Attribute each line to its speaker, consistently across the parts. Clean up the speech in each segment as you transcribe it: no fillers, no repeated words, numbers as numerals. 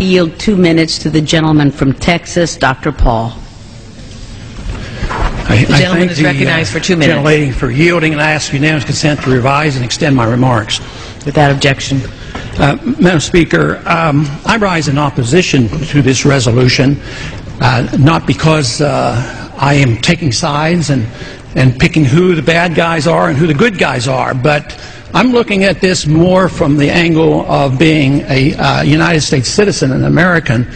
Speaker 1: yield 2 minutes to the gentleman from Texas, Dr. Paul.
Speaker 2: The gentleman is recognized for 2 minutes. Gentlelady for yielding, and I ask unanimous consent to revise and extend my remarks.
Speaker 1: Without objection.
Speaker 2: Madam Speaker, I rise in opposition to this resolution, not because I am taking sides and picking who the bad guys are and who the good guys are, but I'm looking at this more from the angle of being a United States citizen, an American,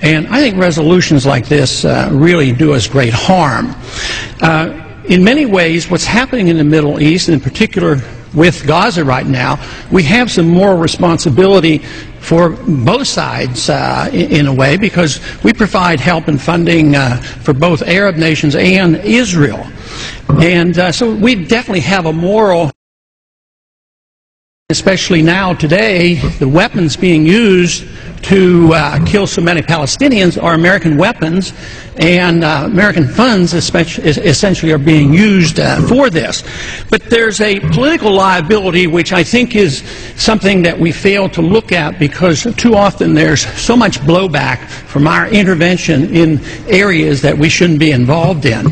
Speaker 2: and I think resolutions like this really do us great harm. In many ways, what's happening in the Middle East, and in particular with Gaza right now, we have some moral responsibility for both sides in a way, because we provide help and funding for both Arab nations and Israel. And so we definitely have a moral, especially now today, the weapons being used to kill so many Palestinians are American weapons, and American funds essentially are being used for this. But there's a political liability which I think is something that we fail to look at, because too often there's so much blowback from our intervention in areas that we shouldn't be involved in.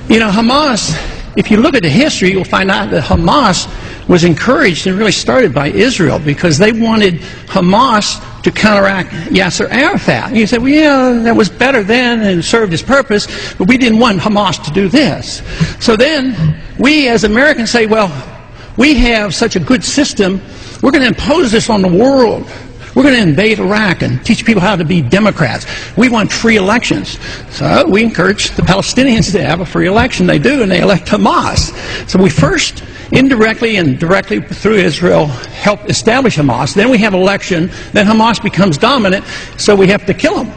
Speaker 2: You know, Hamas, if you look at the history, you'll find out that Hamas was encouraged and really started by Israel, because they wanted Hamas to counteract Yasser Arafat. And you say, well, yeah, that was better then and served its purpose, but we didn't want Hamas to do this. So then we as Americans say, well, we have such a good system, we're going to impose this on the world. We're going to invade Iraq and teach people how to be Democrats. We want free elections. So we encourage the Palestinians to have a free election. They do, and they elect Hamas. So we first, indirectly and directly through Israel, help establish Hamas. Then we have an election. Then Hamas becomes dominant, so we have to kill them.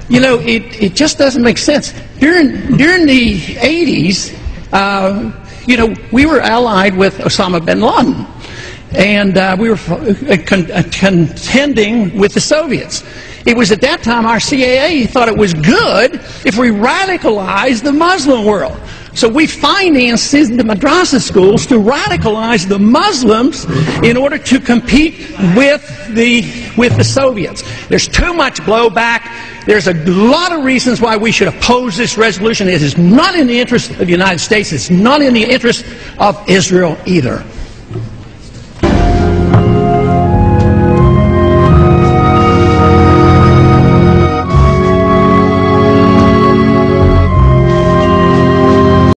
Speaker 2: You know, it just doesn't make sense. During the 80s, you know, we were allied with Osama bin Laden. And we were contending with the Soviets. It was at that time our CAA thought it was good if we radicalized the Muslim world. So we financed the madrasa schools to radicalize the Muslims in order to compete with the Soviets. There's too much blowback. There's a lot of reasons why we should oppose this resolution. It is not in the interest of the United States. It's not in the interest of Israel either.